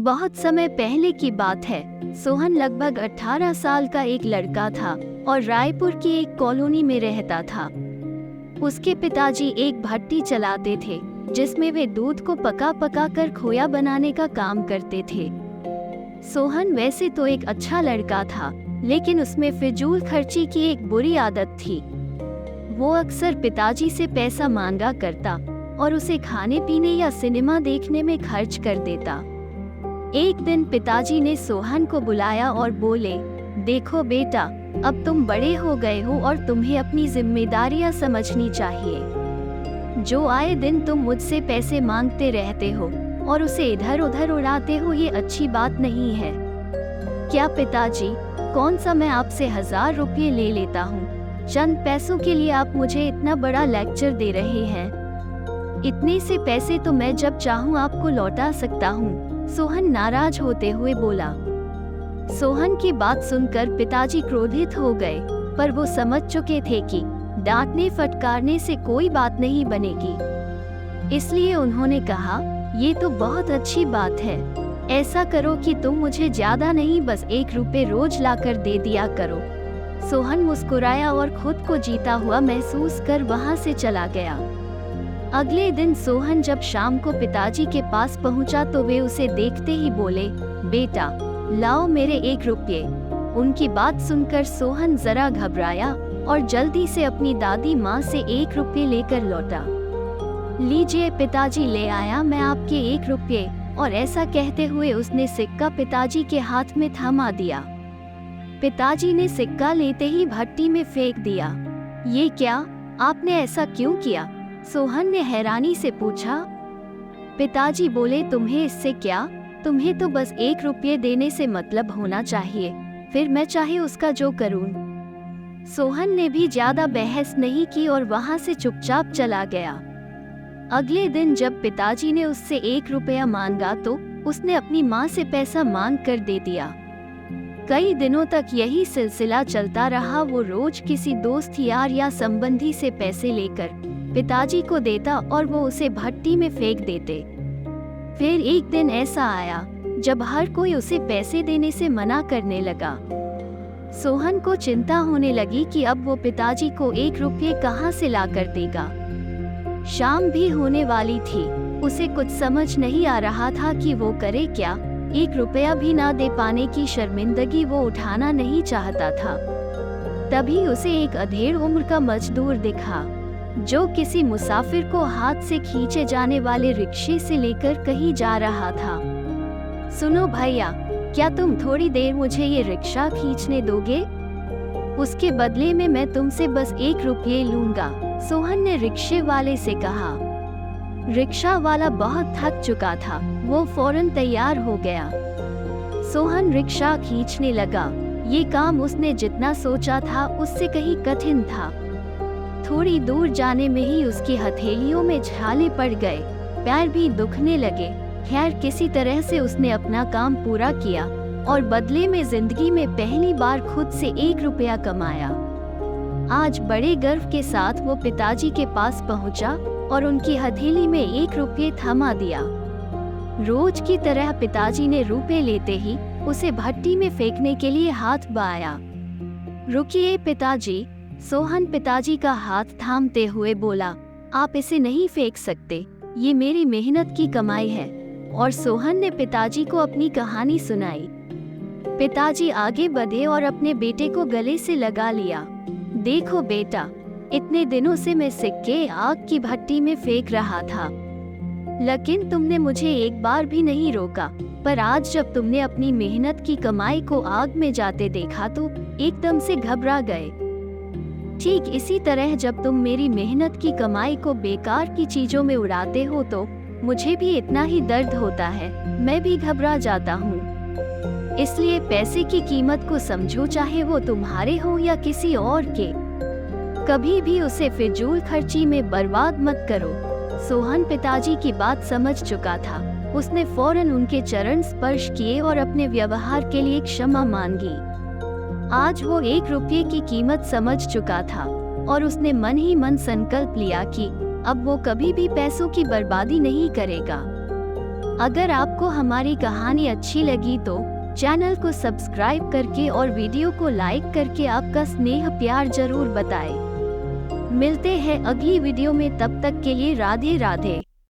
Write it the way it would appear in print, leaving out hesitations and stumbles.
बहुत समय पहले की बात है। सोहन लगभग 18 साल का एक लड़का था और रायपुर की एक कॉलोनी में रहता था। उसके पिताजी एक भट्टी चलाते थे जिसमें वे दूध को पका पका कर खोया बनाने का काम करते थे। सोहन वैसे तो एक अच्छा लड़का था, लेकिन उसमें फिजूल खर्ची की एक बुरी आदत थी। वो अक्सर पिताजी से पैसा मांगा करता और उसे खाने पीने या सिनेमा देखने में खर्च कर देता। एक दिन पिताजी ने सोहन को बुलाया और बोले, देखो बेटा, अब तुम बड़े हो गए हो और तुम्हें अपनी जिम्मेदारियां समझनी चाहिए। जो आए दिन तुम मुझसे पैसे मांगते रहते हो और उसे इधर उधर उड़ाते हो, ये अच्छी बात नहीं है। क्या पिताजी, कौन सा मैं आपसे 1000 रुपये ले लेता हूँ? चंद पैसों के लिए आप मुझे इतना बड़ा लेक्चर दे रहे हैं। इतने से पैसे तो मैं जब चाहूँ आपको लौटा सकता हूँ, सोहन नाराज होते हुए बोला। सोहन की बात सुनकर पिताजी क्रोधित हो गए, पर वो समझ चुके थे कि डांटने फटकारने से कोई बात नहीं बनेगी। इसलिए उन्होंने कहा, ये तो बहुत अच्छी बात है। ऐसा करो कि तुम मुझे ज्यादा नहीं, बस 1 रुपये रोज लाकर दे दिया करो। सोहन मुस्कुराया और खुद को जीता हुआ महसूस कर वहां से चला गया। अगले दिन सोहन जब शाम को पिताजी के पास पहुंचा तो वे उसे देखते ही बोले, बेटा, लाओ मेरे 1 रुपये। उनकी बात सुनकर सोहन जरा घबराया और जल्दी से अपनी दादी माँ से 1 रुपये लेकर लौटा। लीजिए पिताजी, ले आया मैं आपके 1 रुपये। और ऐसा कहते हुए उसने सिक्का पिताजी के हाथ में थमा दिया। पिताजी ने सिक्का लेते ही भट्टी में फेंक दिया। ये क्या, आपने ऐसा क्यों किया? सोहन ने हैरानी से पूछा। पिताजी बोले, तुम्हें इससे क्या? तुम्हें तो बस 1 रुपये देने से मतलब होना चाहिए, फिर मैं चाहे उसका जो करूं। सोहन ने भी ज्यादा बहस नहीं की और वहां से चुपचाप चला गया। अगले दिन जब पिताजी ने उससे 1 रुपया मांगा तो उसने अपनी माँ से पैसा मांग कर दे दिया। कई दिनों तक यही सिलसिला चलता रहा। वो रोज किसी दोस्त, यार या संबंधी से पैसे लेकर पिताजी को देता और वो उसे भट्टी में फेंक देते। फिर एक दिन ऐसा आया जब हर कोई उसे पैसे देने से मना करने लगा। सोहन को चिंता होने लगी कि अब वो पिताजी को 1 रुपये कहाँ से ला कर देगा। शाम भी होने वाली थी। उसे कुछ समझ नहीं आ रहा था कि वो करे क्या। 1 रुपया भी ना दे पाने की शर्मिंदगी वो उठाना नहीं चाहता था। तभी उसे एक अधेड़ उम्र का मजदूर दिखा जो किसी मुसाफिर को हाथ से खींचे जाने वाले रिक्शे से लेकर कहीं जा रहा था। सुनो भैया, क्या तुम थोड़ी देर मुझे ये रिक्शा खींचने दोगे? उसके बदले में मैं तुमसे बस 1 रुपये लूंगा, सोहन ने रिक्शे वाले से कहा। रिक्शा वाला बहुत थक चुका था, वो फौरन तैयार हो गया। सोहन रिक्शा खींचने लगा। ये काम उसने जितना सोचा था उससे कहीं कठिन था। थोड़ी दूर जाने में ही उसकी हथेलियों में छाले पड़ गए, पैर भी दुखने लगे। खैर, किसी तरह से उसने अपना काम पूरा किया और बदले में जिंदगी में पहली बार खुद से 1 रुपया कमाया। आज बड़े गर्व के साथ वो पिताजी के पास पहुंचा और उनकी हथेली में 1 रुपये थमा दिया। रोज की तरह पिताजी ने रुपये लेते ही उसे भट्टी में फेंकने के लिए हाथ बढ़ाया। रुकिए पिताजी, सोहन पिताजी का हाथ थामते हुए बोला, आप इसे नहीं फेंक सकते, ये मेरी मेहनत की कमाई है। और सोहन ने पिताजी को अपनी कहानी सुनाई। पिताजी आगे बढ़े और अपने बेटे को गले से लगा लिया। देखो बेटा, इतने दिनों से मैं सिक्के आग की भट्टी में फेंक रहा था, लेकिन तुमने मुझे एक बार भी नहीं रोका। पर आज जब तुमने अपनी मेहनत की कमाई को आग में जाते देखा तो एकदम से घबरा गए। ठीक इसी तरह जब तुम मेरी मेहनत की कमाई को बेकार की चीजों में उड़ाते हो तो मुझे भी इतना ही दर्द होता है, मैं भी घबरा जाता हूँ। इसलिए पैसे की कीमत को समझो, चाहे वो तुम्हारे हो या किसी और के। कभी भी उसे फिजूल खर्ची में बर्बाद मत करो। सोहन पिताजी की बात समझ चुका था। उसने फौरन उनके चरण स्पर्श किए और अपने व्यवहार के लिए क्षमा मांगी। आज वो 1 रुपये की कीमत समझ चुका था और उसने मन ही मन संकल्प लिया कि अब वो कभी भी पैसों की बर्बादी नहीं करेगा। अगर आपको हमारी कहानी अच्छी लगी तो चैनल को सब्सक्राइब करके और वीडियो को लाइक करके आपका स्नेह प्यार जरूर बताएं। मिलते हैं अगली वीडियो में, तब तक के लिए राधे राधे।